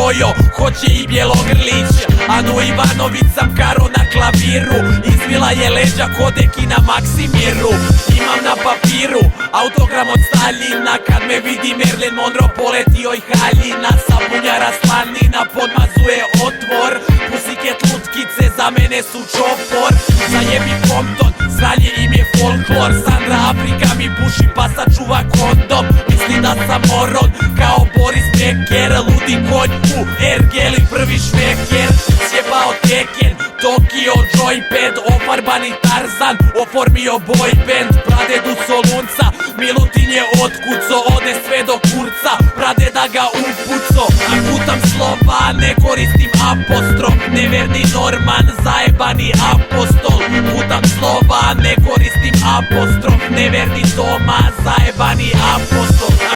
Jojo, hoće i Bjelogrlić. Anu Ivanović sam karo na klaviru, izvila je leđa kodeki na Maksimiru. Imam na papiru autogram od Staljina, kad me vidi Marilyn Monroe poletio i haljina. Sa bunjara slanina podmazuje otvor, Pussycat lutkice za mene su čopor. Zajebi Compton, sranje im je folklor, Sandra Afrika mi puši pa sačuva kondom. Misli da sam moron kao Boris Becker, ludi konj u Ergeli prvi šmeker. Sjebao Teken, Tokio, Joypad, ofarbani Tarzan, oformio boyband. Pradedu Solunca, Milutin je otkuco, ode sve do kurca, pradeda ga upuco. I putam slova, ne koristim apostrof, neverni Norman, zajebani apostol. Putam slova, ne koristim apostrof, neverni Toma, zajebani apostol.